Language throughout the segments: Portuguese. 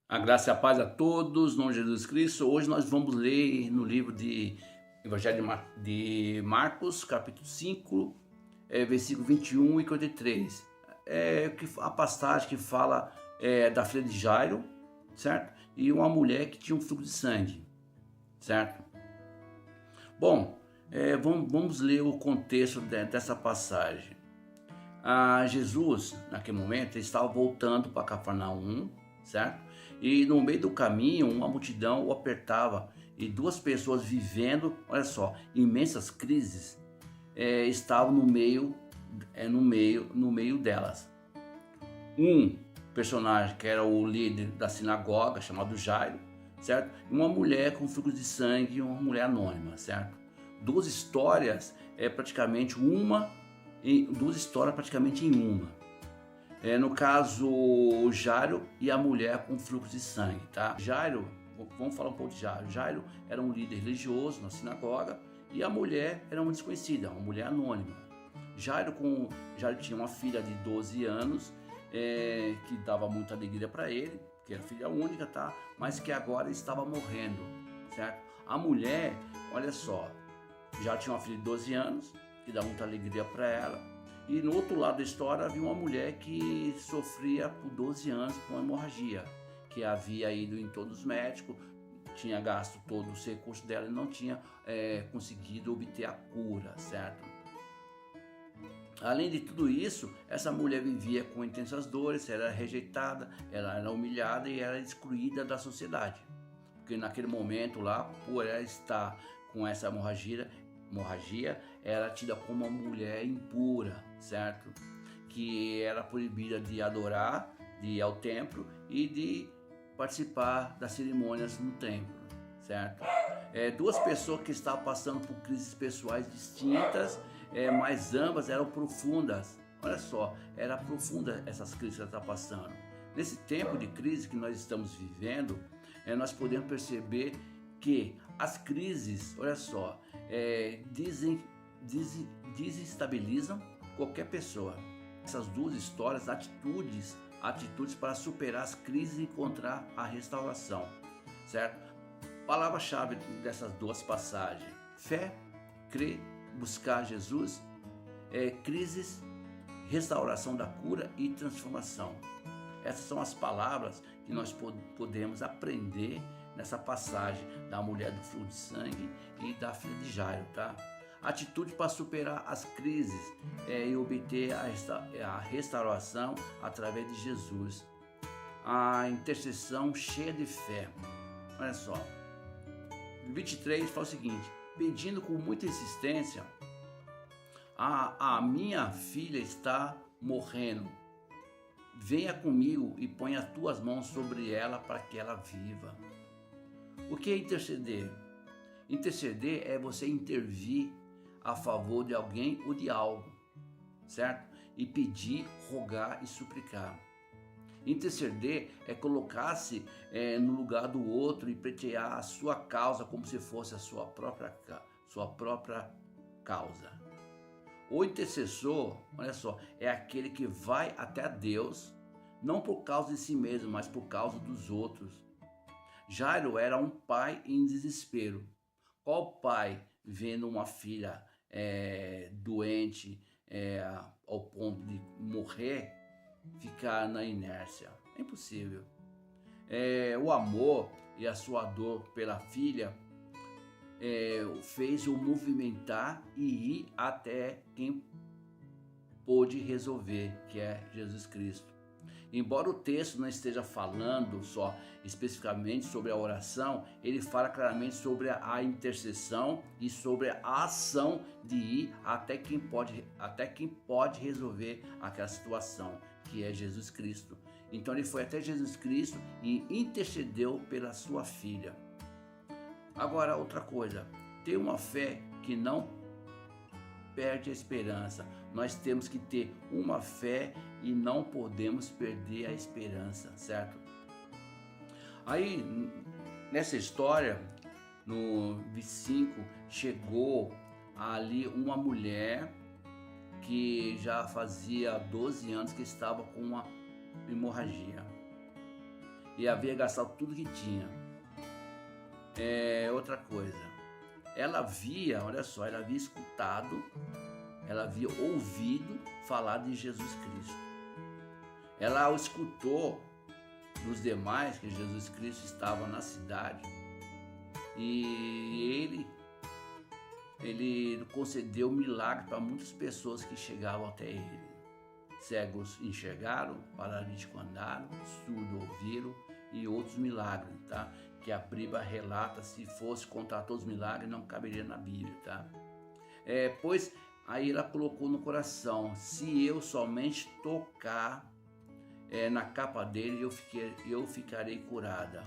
A graça e a paz a todos, no nome de Jesus Cristo. Hoje nós vamos ler no livro de Evangelho de Marcos, capítulo 5, versículo 21 e 43. A passagem que fala da filha de Jairo, certo? E uma mulher que tinha um fluxo de sangue, certo? Bom, vamos ler o contexto dessa passagem. Jesus, naquele momento, ele estava voltando para Cafarnaum, certo? E no meio do caminho, uma multidão o apertava e duas pessoas vivendo, olha só, imensas crises, estavam no meio delas. Um personagem que era o líder da sinagoga, chamado Jairo, certo? E uma mulher com fluxo de sangue, uma mulher anônima, certo? Duas histórias, duas histórias praticamente em uma. No caso, o Jairo e a mulher com fluxo de sangue, tá? Jairo, vamos falar um pouco de Jairo. Jairo era um líder religioso na sinagoga e a mulher era uma desconhecida, uma mulher anônima. Jairo tinha uma filha de 12 anos que dava muita alegria para ele, que era filha única, tá? Mas que agora estava morrendo, certo? A mulher, olha só, já tinha uma filha de 12 anos, que dá muita alegria para ela. E no outro lado da história havia uma mulher que sofria por 12 anos com hemorragia, que havia ido em todos os médicos, tinha gasto todo o recurso dela e não tinha conseguido obter a cura, certo? Além de tudo isso, essa mulher vivia com intensas dores, era rejeitada, ela era humilhada e era excluída da sociedade. Porque naquele momento lá, por ela estar com essa hemorragia, era tida como uma mulher impura, certo? Que era proibida de adorar, de ir ao templo e de participar das cerimônias no templo, certo? Duas pessoas que estavam passando por crises pessoais distintas, mas ambas eram profundas. Olha só, era profunda essas crises que ela está passando. Nesse tempo de crise que nós estamos vivendo, nós podemos perceber que as crises, olha só, desestabilizam qualquer pessoa. Essas duas histórias, atitudes para superar as crises e encontrar a restauração, certo? Palavra-chave dessas duas passagens: fé, crer, buscar Jesus, crises, restauração da cura e transformação. Essas são as palavras que nós podemos aprender nessa passagem da mulher do fluxo de sangue e da filha de Jairo, tá? Atitude para superar as crises e obter a restauração através de Jesus. A intercessão cheia de fé. Olha só. 23 fala o seguinte: pedindo com muita insistência, a minha filha está morrendo. Venha comigo e ponha as tuas mãos sobre ela para que ela viva. O que é interceder? Interceder é você intervir a favor de alguém ou de algo, certo? E pedir, rogar e suplicar. Interceder é colocar-se no lugar do outro e pleitear a sua causa como se fosse a sua própria causa. O intercessor, olha só, é aquele que vai até Deus, não por causa de si mesmo, mas por causa dos outros. Jairo era um pai em desespero. Qual pai vendo uma filha doente ao ponto de morrer, ficar na inércia? É impossível. O amor e a sua dor pela filha fez-o movimentar e ir até quem pôde resolver, que é Jesus Cristo. Embora o texto não esteja falando só especificamente sobre a oração, ele fala claramente sobre a intercessão e sobre a ação de ir até quem pode resolver aquela situação, que é Jesus Cristo. Então ele foi até Jesus Cristo e intercedeu pela sua filha. Agora, outra coisa, ter uma fé que não perde a esperança. Nós temos que ter uma fé e não podemos perder a esperança, certo? Aí, nessa história, no 25, chegou ali uma mulher que já fazia 12 anos que estava com uma hemorragia. e havia gastado tudo que tinha. Outra coisa, ela havia, olha só, ela havia escutado, ela havia ouvido falar de Jesus Cristo. Ela escutou dos demais que Jesus Cristo estava na cidade e ele concedeu milagre para muitas pessoas que chegavam até ele. Cegos enxergaram, paralíticos andaram, surdos ouviram e outros milagres, tá? Que a Bíblia relata, se fosse contar todos os milagres, não caberia na Bíblia, tá? Pois aí ela colocou no coração, se eu somente tocar na capa dele, eu ficarei curada.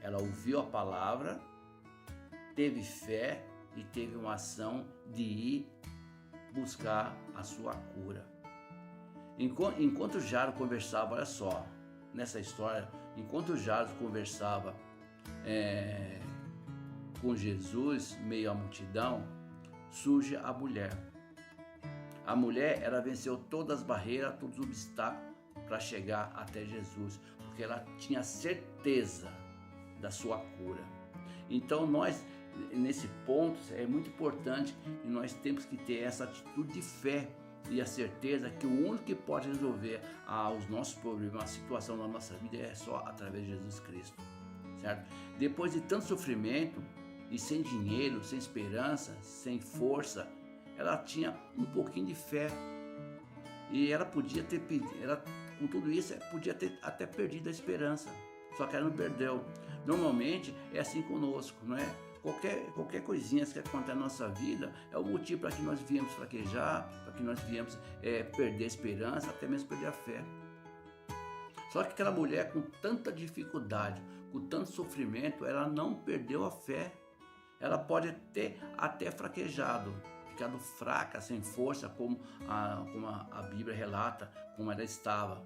Ela ouviu a palavra, teve fé e teve uma ação de ir buscar a sua cura. Enquanto Jairo conversava, olha só, nessa história, enquanto Jairo conversava com Jesus, meio à multidão, surge a mulher. A mulher, ela venceu todas as barreiras, todos os obstáculos para chegar até Jesus, porque ela tinha certeza da sua cura. Então nós, nesse ponto, é muito importante e nós temos que ter essa atitude de fé e a certeza que o único que pode resolver os nossos problemas, a situação da nossa vida é só através de Jesus Cristo, certo? Depois de tanto sofrimento e sem dinheiro, sem esperança, sem força, ela tinha um pouquinho de fé e ela podia ter com tudo isso, podia ter até perdido a esperança, só que ela não perdeu. Normalmente é assim conosco, não é? Qualquer coisinha que acontece na nossa vida é o motivo para que nós viemos fraquejar, para que nós viemos perder a esperança, até mesmo perder a fé. Só que aquela mulher, com tanta dificuldade, com tanto sofrimento, ela não perdeu a fé. Ela pode ter até fraquejado, ficado fraca, sem força, como a Bíblia relata, como ela estava.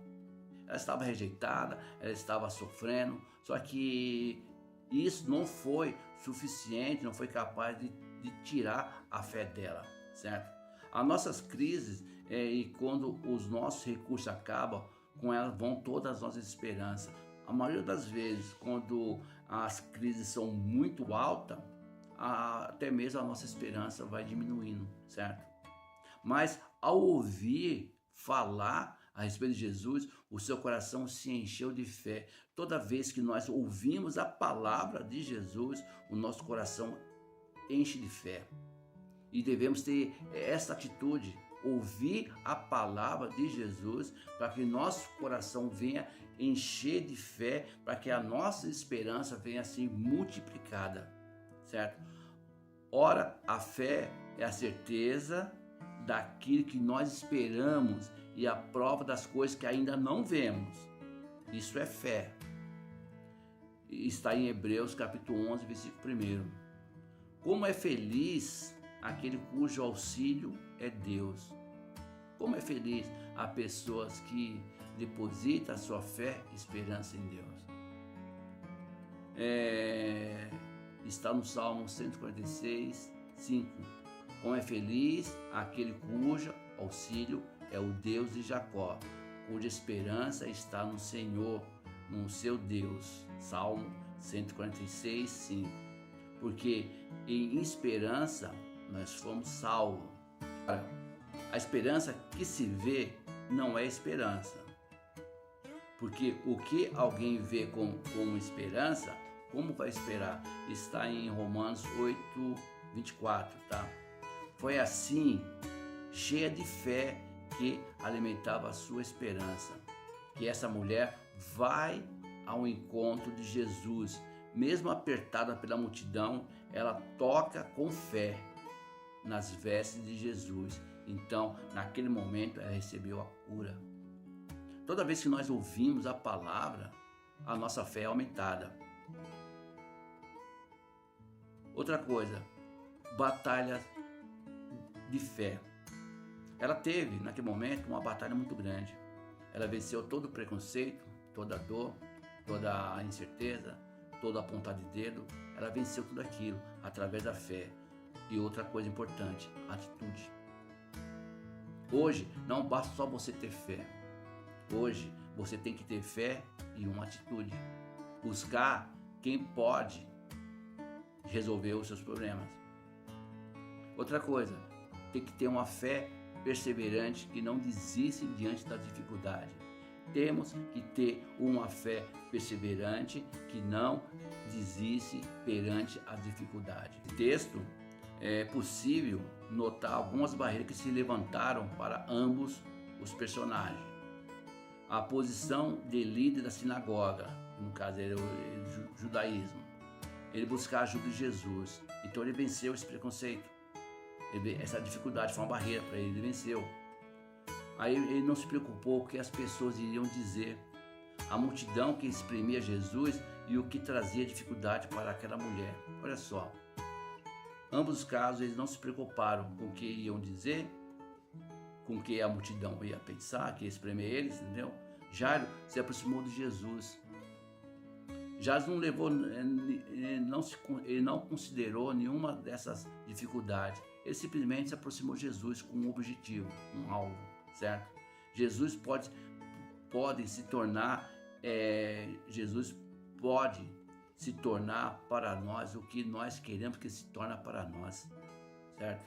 Ela estava rejeitada, ela estava sofrendo, só que isso não foi suficiente, não foi capaz de tirar a fé dela, certo? As nossas crises, e quando os nossos recursos acabam, com elas vão todas as nossas esperanças. A maioria das vezes, quando as crises são muito altas, até mesmo a nossa esperança vai diminuindo, certo? Mas ao ouvir falar a respeito de Jesus, o seu coração se encheu de fé. Toda vez que nós ouvimos a palavra de Jesus, o nosso coração enche de fé. E devemos ter essa atitude, ouvir a palavra de Jesus, para que nosso coração venha encher de fé, para que a nossa esperança venha assim multiplicada, certo? Ora, a fé é a certeza daquilo que nós esperamos e a prova das coisas que ainda não vemos. Isso é fé. Está em Hebreus capítulo 11, versículo 1. Como é feliz aquele cujo auxílio é Deus. Como é feliz a pessoas que depositam a sua fé e esperança em Deus. Está no Salmo 146, 5. Como é feliz aquele cujo auxílio é o Deus de Jacó, cuja esperança está no Senhor, no seu Deus. Salmo 146, 5. Porque em esperança nós fomos salvos. A esperança que se vê não é esperança. Porque o que alguém vê como esperança, como vai esperar? Está em Romanos 8, 24, tá? Foi assim, cheia de fé, que alimentava a sua esperança. Que essa mulher vai ao encontro de Jesus, mesmo apertada pela multidão, ela toca com fé nas vestes de Jesus. Então, naquele momento, ela recebeu a cura. Toda vez que nós ouvimos a palavra, a nossa fé é aumentada. Outra coisa, batalha de fé. Ela teve, naquele momento, uma batalha muito grande. Ela venceu todo o preconceito, toda a dor, toda a incerteza, todo apontar de dedo. Ela venceu tudo aquilo através da fé. E outra coisa importante, atitude. Hoje, não basta só você ter fé. Hoje, você tem que ter fé e uma atitude. buscar quem pode resolver os seus problemas. Outra coisa, tem que ter uma fé perseverante que não desiste diante da dificuldade. Temos que ter uma fé perseverante que não desiste perante a dificuldade. No texto é possível notar algumas barreiras que se levantaram para ambos os personagens. A posição de líder da sinagoga, no caso era o judaísmo, ele buscar a ajuda de Jesus, então ele venceu esse preconceito. Essa dificuldade foi uma barreira para ele, ele venceu. Aí ele não se preocupou com o que as pessoas iriam dizer. A multidão que exprimia Jesus e o que trazia dificuldade para aquela mulher. Olha só, ambos os casos eles não se preocuparam com o que iam dizer, com o que a multidão ia pensar, que ia espremer eles, entendeu? Jairo se aproximou de Jesus. Jairo não levou, ele não considerou nenhuma dessas dificuldades. Ele simplesmente se aproximou de Jesus com um objetivo, um alvo, certo? Jesus pode se tornar, Jesus pode se tornar para nós o que nós queremos que se torne para nós, certo?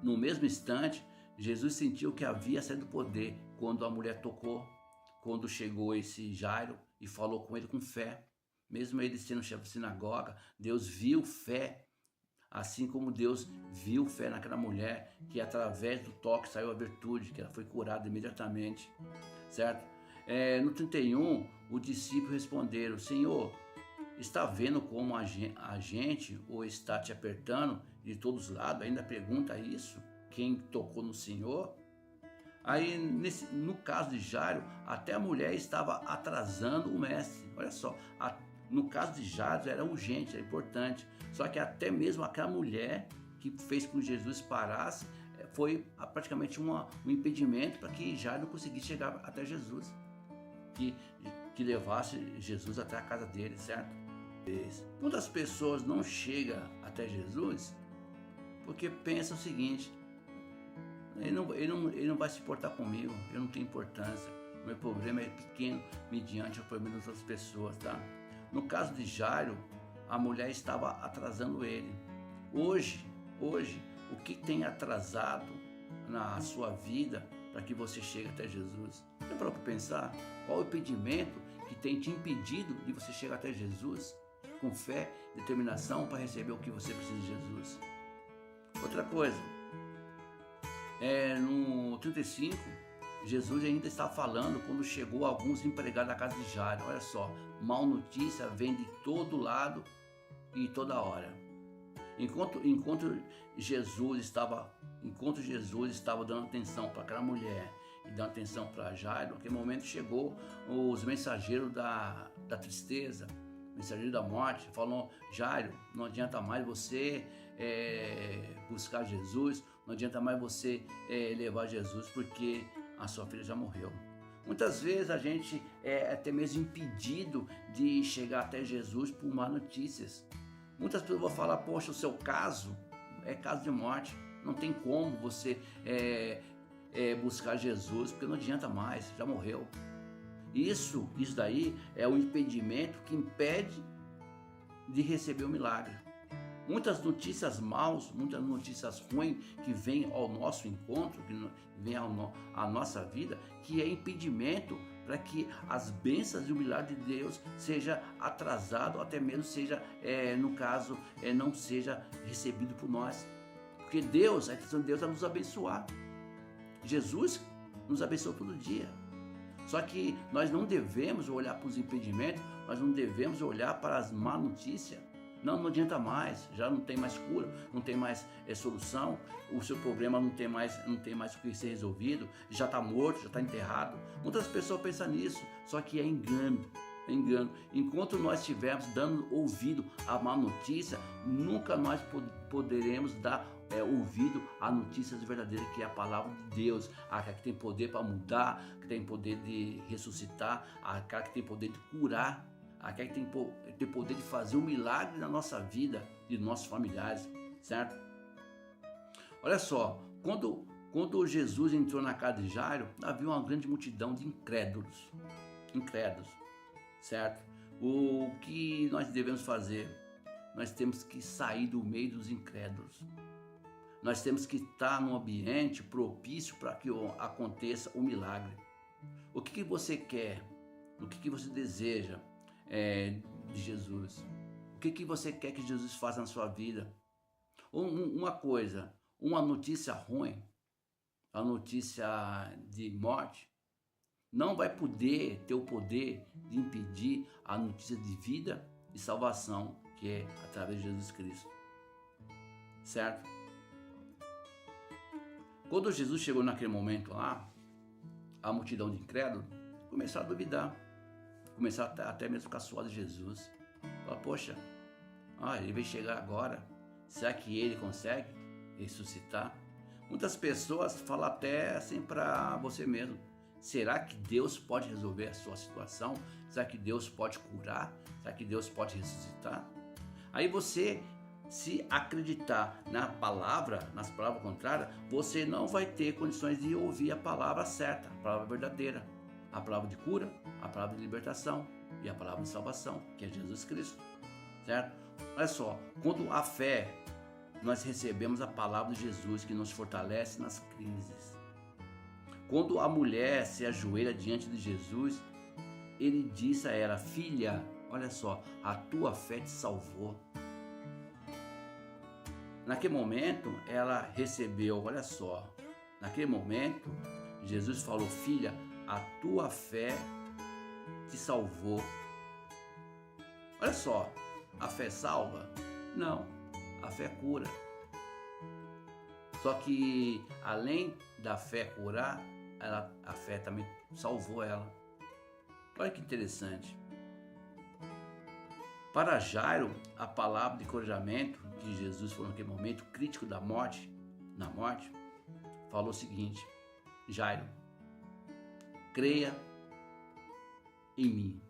No mesmo instante, Jesus sentiu que havia saído do poder quando a mulher tocou, quando chegou esse Jairo e falou com ele com fé. Mesmo ele sendo chefe de sinagoga, Deus viu fé, assim como Deus viu fé naquela mulher, que através do toque saiu a virtude, que ela foi curada imediatamente, certo? No 31, os discípulos responderam: Senhor, está vendo como a gente ou está te apertando de todos os lados? Ainda pergunta isso? Quem tocou no Senhor? Aí, no caso de Jairo, até a mulher estava atrasando o mestre. Olha só, no caso de Jairo era urgente, era importante. Só que até mesmo aquela mulher que fez com que Jesus parasse, foi praticamente um impedimento para que Jairo não conseguisse chegar até Jesus. Que levasse Jesus até a casa dele, certo? Muitas pessoas não chegam até Jesus porque pensam o seguinte: ele não vai se importar comigo, eu não tenho importância, meu problema é pequeno mediante o problema das outras pessoas, tá? No caso de Jairo, a mulher estava atrasando ele. Hoje, o que tem atrasado na sua vida para que você chegue até Jesus? Já parou para pensar? Qual o impedimento que tem te impedido de você chegar até Jesus com fé e determinação para receber o que você precisa de Jesus? Outra coisa, no 35, Jesus ainda está falando quando chegou alguns empregados da casa de Jairo. Olha só, mal notícia vem de todo lado e toda hora. Enquanto Jesus estava dando atenção para aquela mulher e dando atenção para Jairo, naquele momento chegou os mensageiros da tristeza, mensageiros da morte, falou: Jairo, não adianta mais você buscar Jesus, não adianta mais você levar Jesus, porque a sua filha já morreu. Muitas vezes a gente é até mesmo impedido de chegar até Jesus por más notícias. Muitas pessoas vão falar: poxa, o seu caso é caso de morte, não tem como você buscar Jesus, porque não adianta mais, já morreu. Isso daí é um impedimento que impede de receber o milagre. Muitas notícias maus, muitas notícias ruins que vêm ao nosso encontro, que vêm à nossa vida, que é impedimento para que as bênçãos e o milagre de Deus seja atrasado, até mesmo seja, no caso, não seja recebido por nós. Porque Deus, a intenção de Deus é nos abençoar. Jesus nos abençoa todo dia. Só que nós não devemos olhar para os impedimentos, nós não devemos olhar para as má notícias. Não adianta mais, já não tem mais cura, não tem mais solução, o seu problema não tem mais o que ser resolvido, já está morto, já está enterrado. Muitas pessoas pensam nisso, só que é engano. Enquanto nós estivermos dando ouvido à má notícia, nunca nós poderemos dar ouvido a notícias verdadeiras, que é a palavra de Deus, aquela que tem poder para mudar, que tem poder de ressuscitar, aquela que tem poder de curar, aquela que tem poder de fazer um milagre na nossa vida e dos nossos familiares, certo? Olha só, quando Jesus entrou na casa de Jairo, havia uma grande multidão de incrédulos. incrédulos, certo? O que nós devemos fazer? Nós temos que sair do meio dos incrédulos. Nós temos que estar num ambiente propício para que aconteça o milagre. O que você quer? O que você deseja de Jesus? O que você quer que Jesus faça na sua vida? Uma coisa, uma notícia ruim, a notícia de morte, não vai poder ter o poder de impedir a notícia de vida e salvação, que é através de Jesus Cristo. Certo? Quando Jesus chegou naquele momento lá, a multidão de incrédulos começou a duvidar. Começou até mesmo a ficar suado de Jesus. Fala, poxa, ele veio chegar agora. Será que ele consegue ressuscitar? Muitas pessoas falam até assim para você mesmo. Será que Deus pode resolver a sua situação? Será que Deus pode curar? Será que Deus pode ressuscitar? Aí você, se acreditar na palavra, nas palavras contrárias, você não vai ter condições de ouvir a palavra certa, a palavra verdadeira, a palavra de cura, a palavra de libertação e a palavra de salvação, que é Jesus Cristo, certo? Olha só, quando a fé, nós recebemos a palavra de Jesus que nos fortalece nas crises. Quando a mulher se ajoelha diante de Jesus, ele disse a ela, filha, olha só, a tua fé te salvou. Naquele momento, ela recebeu, olha só, naquele momento, Jesus falou, filha, a tua fé te salvou. Olha só, a fé salva? Não, a fé cura. Só que, além da fé curar, a fé também salvou ela. Olha que interessante. Para Jairo, a palavra de encorajamento que Jesus falou naquele momento crítico da morte, falou o seguinte, Jairo, creia em mim.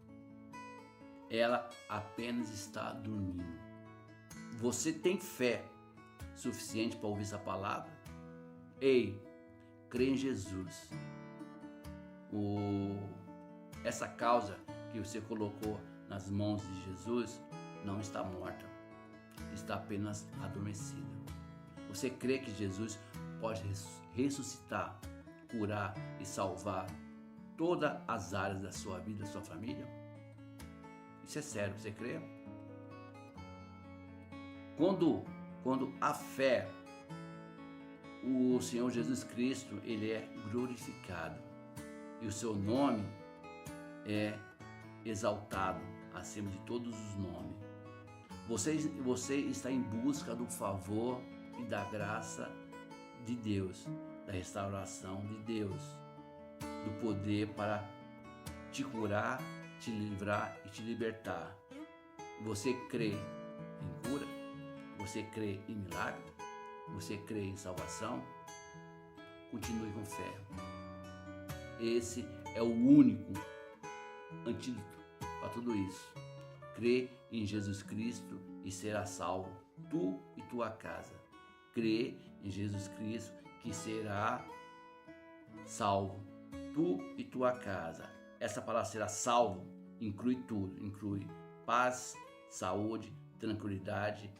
Ela apenas está dormindo. Você tem fé suficiente para ouvir essa palavra? Ei, crê em Jesus. Essa causa que você colocou nas mãos de Jesus não está morta, está apenas adormecida. Você crê que Jesus pode ressuscitar, curar e salvar todas as áreas da sua vida, da sua família? Isso é sério, você crê? Quando a fé, o Senhor Jesus Cristo, ele é glorificado e o seu nome é exaltado acima de todos os nomes. Você está em busca do favor e da graça de Deus, da restauração de Deus, do poder para te curar, te livrar e te libertar. Você crê em cura? Você crê em milagre? Você crê em salvação? Continue com fé. Esse é o único antídoto para tudo isso. Crê em Jesus Cristo e será salvo, tu e tua casa. Crê em Jesus Cristo que será salvo, tu e tua casa. Essa palavra será salvo, inclui tudo, inclui paz, saúde, tranquilidade,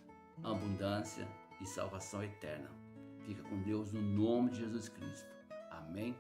abundância e salvação eterna. Fica com Deus no nome de Jesus Cristo. Amém.